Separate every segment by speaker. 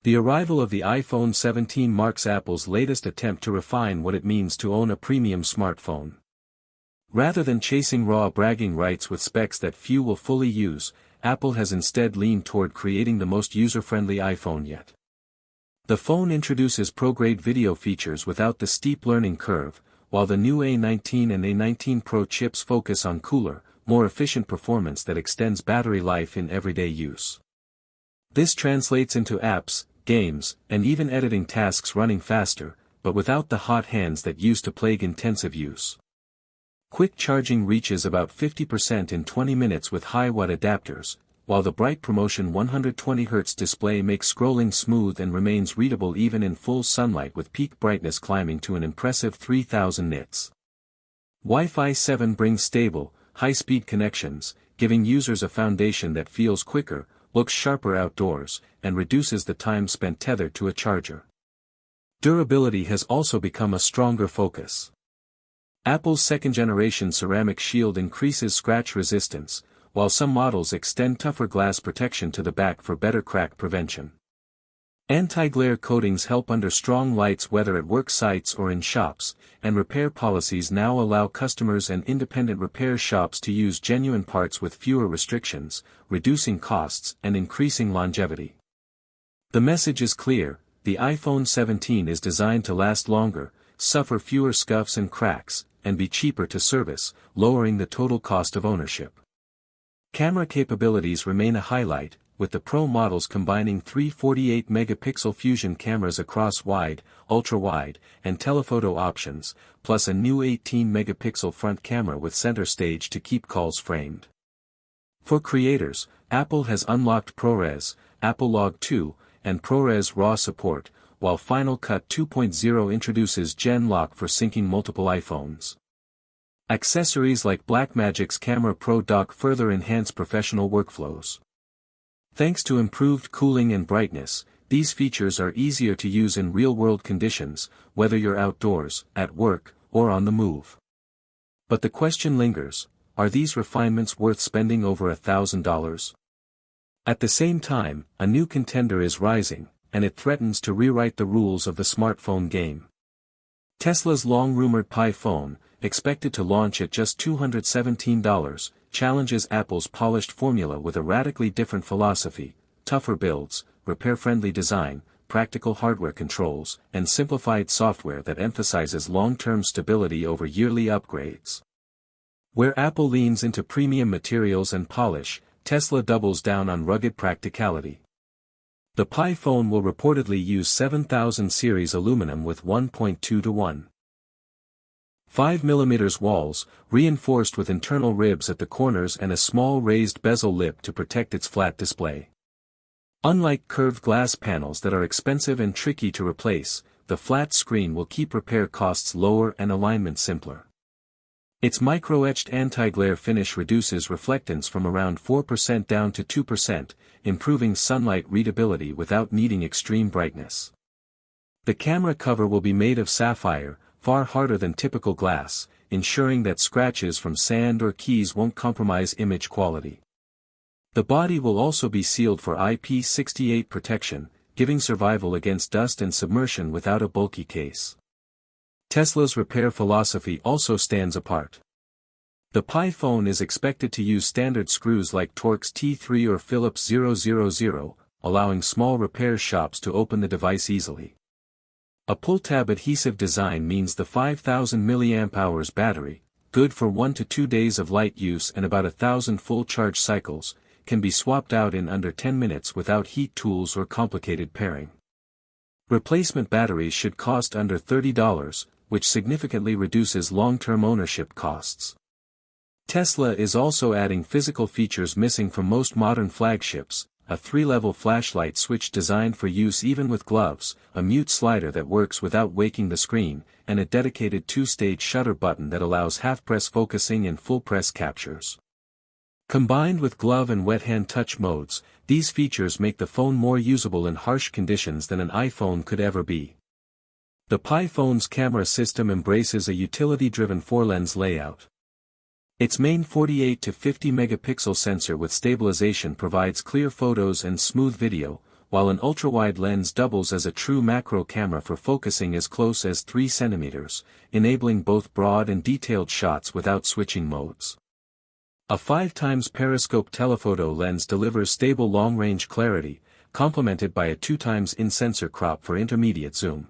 Speaker 1: The arrival of the iPhone 17 marks Apple's latest attempt to refine what it means to own a premium smartphone. Rather than chasing raw bragging rights with specs that few will fully use, Apple has instead leaned toward creating the most user-friendly iPhone yet. The phone introduces pro-grade video features without the steep learning curve, while the new A19 and A19 Pro chips focus on cooler, more efficient performance that extends battery life in everyday use. This translates into apps, games, and even editing tasks running faster, but without the hot hands that used to plague intensive use. Quick charging reaches about 50% in 20 minutes with high-watt adapters, while the bright promotion 120Hz display makes scrolling smooth and remains readable even in full sunlight with peak brightness climbing to an impressive 3000 nits. Wi-Fi 7 brings stable, high-speed connections, giving users a foundation that feels quicker, looks sharper outdoors, and reduces the time spent tethered to a charger. Durability has also become a stronger focus. Apple's second-generation ceramic shield increases scratch resistance, while some models extend tougher glass protection to the back for better crack prevention. Anti-glare coatings help under strong lights whether at work sites or in shops, and repair policies now allow customers and independent repair shops to use genuine parts with fewer restrictions, reducing costs and increasing longevity. The message is clear: the iPhone 17 is designed to last longer, suffer fewer scuffs and cracks, and be cheaper to service, lowering the total cost of ownership. Camera capabilities remain a highlight, with the Pro models combining three 48-megapixel fusion cameras across wide, ultra-wide, and telephoto options, plus a new 18-megapixel front camera with center stage to keep calls framed. For creators, Apple has unlocked ProRes, Apple Log 2, and ProRes RAW support, while Final Cut 2.0 introduces Gen Lock for syncing multiple iPhones. Accessories like Blackmagic's Camera Pro Dock further enhance professional workflows. Thanks to improved cooling and brightness, these features are easier to use in real-world conditions, whether you're outdoors, at work, or on the move. But the question lingers: are these refinements worth spending over $1,000? At the same time, a new contender is rising, and it threatens to rewrite the rules of the smartphone game. Tesla's long-rumored Pi phone, expected to launch at just $217, challenges Apple's polished formula with a radically different philosophy: tougher builds, repair-friendly design, practical hardware controls, and simplified software that emphasizes long-term stability over yearly upgrades. Where Apple leans into premium materials and polish, Tesla doubles down on rugged practicality. The Pi phone will reportedly use 7000 series aluminum with 1.2:1. 5mm walls, reinforced with internal ribs at the corners and a small raised bezel lip to protect its flat display. Unlike curved glass panels that are expensive and tricky to replace, the flat screen will keep repair costs lower and alignment simpler. Its micro-etched anti-glare finish reduces reflectance from around 4% down to 2%, improving sunlight readability without needing extreme brightness. The camera cover will be made of sapphire, far harder than typical glass, ensuring that scratches from sand or keys won't compromise image quality. The body will also be sealed for IP68 protection, giving survival against dust and submersion without a bulky case. Tesla's repair philosophy also stands apart. The Pi phone is expected to use standard screws like Torx T3 or Phillips 000, allowing small repair shops to open the device easily. A pull-tab adhesive design means the 5000 mAh battery, good for 1 to 2 days of light use and about 1000 full charge cycles, can be swapped out in under 10 minutes without heat tools or complicated pairing. Replacement batteries should cost under $30, which significantly reduces long-term ownership costs. Tesla is also adding physical features missing from most modern flagships: a 3-level flashlight switch designed for use even with gloves, a mute slider that works without waking the screen, and a dedicated 2-stage shutter button that allows half-press focusing and full-press captures. Combined with glove and wet hand touch modes, these features make the phone more usable in harsh conditions than an iPhone could ever be. The Pi phone's camera system embraces a utility-driven 4-lens layout. Its main 48 to 50 megapixel sensor with stabilization provides clear photos and smooth video, while an ultra-wide lens doubles as a true macro camera for focusing as close as 3 cm, enabling both broad and detailed shots without switching modes. A 5x periscope telephoto lens delivers stable long-range clarity, complemented by a 2x in-sensor crop for intermediate zoom.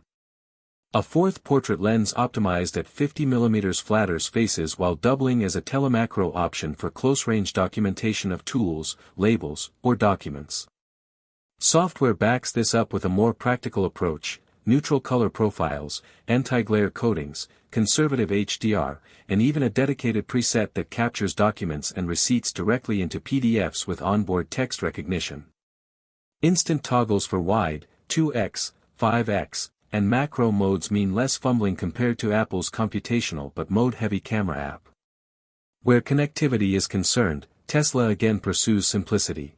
Speaker 1: A fourth portrait lens optimized at 50mm flatters faces while doubling as a telemacro option for close-range documentation of tools, labels, or documents. Software backs this up with a more practical approach: neutral color profiles, anti-glare coatings, conservative HDR, and even a dedicated preset that captures documents and receipts directly into PDFs with onboard text recognition. Instant toggles for wide, 2x, 5x, and macro modes mean less fumbling compared to Apple's computational but mode-heavy camera app. Where connectivity is concerned, Tesla again pursues simplicity.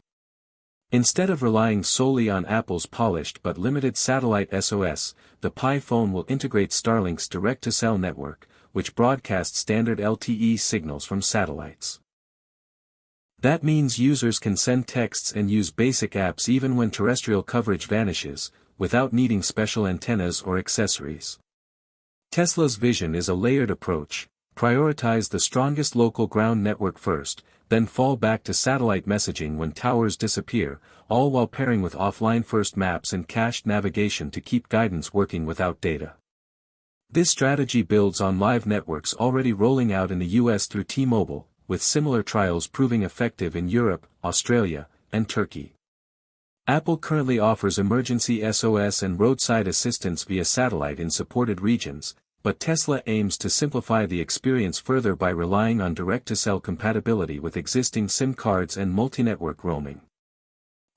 Speaker 1: Instead of relying solely on Apple's polished but limited satellite SOS, the Pi phone will integrate Starlink's direct-to-cell network, which broadcasts standard LTE signals from satellites. That means users can send texts and use basic apps even when terrestrial coverage vanishes, without needing special antennas or accessories. Tesla's vision is a layered approach: prioritize the strongest local ground network first, then fall back to satellite messaging when towers disappear, all while pairing with offline-first maps and cached navigation to keep guidance working without data. This strategy builds on live networks already rolling out in the US through T-Mobile, with similar trials proving effective in Europe, Australia, and Turkey. Apple currently offers emergency SOS and roadside assistance via satellite in supported regions, but Tesla aims to simplify the experience further by relying on direct-to-cell compatibility with existing SIM cards and multi-network roaming.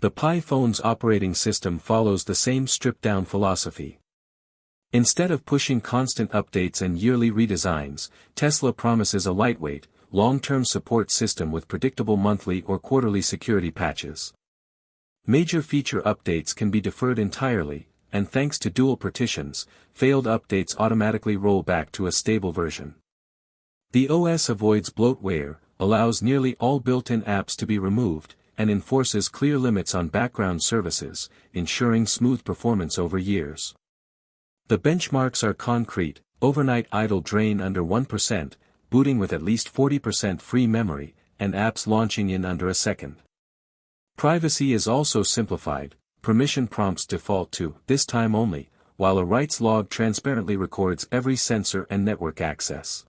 Speaker 1: The Pi phone's operating system follows the same stripped-down philosophy. Instead of pushing constant updates and yearly redesigns, Tesla promises a lightweight, long-term support system with predictable monthly or quarterly security patches. Major feature updates can be deferred entirely, and thanks to dual partitions, failed updates automatically roll back to a stable version. The OS avoids bloatware, allows nearly all built-in apps to be removed, and enforces clear limits on background services, ensuring smooth performance over years. The benchmarks are concrete: overnight idle drain under 1%, booting with at least 40% free memory, and apps launching in under a second. Privacy is also simplified: permission prompts default to "this time only," while a writes log transparently records every sensor and network access.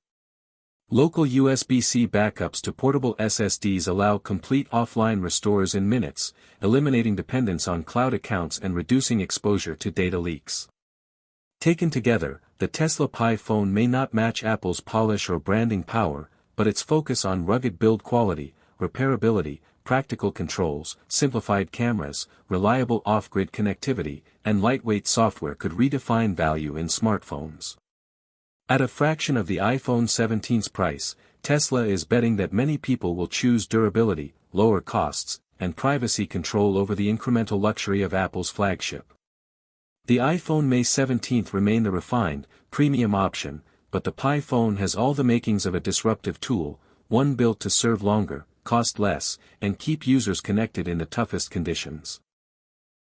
Speaker 1: Local USB-C backups to portable SSDs allow complete offline restores in minutes, eliminating dependence on cloud accounts and reducing exposure to data leaks. Taken together, the Tesla Pi phone may not match Apple's polish or branding power, but its focus on rugged build quality, repairability, practical controls, simplified cameras, reliable off-grid connectivity, and lightweight software could redefine value in smartphones. At a fraction of the iPhone 17's price, Tesla is betting that many people will choose durability, lower costs, and privacy control over the incremental luxury of Apple's flagship. The iPhone May 17 remain the refined, premium option, but the Pi phone has all the makings of a disruptive tool, one built to serve longer, cost less, and keep users connected in the toughest conditions.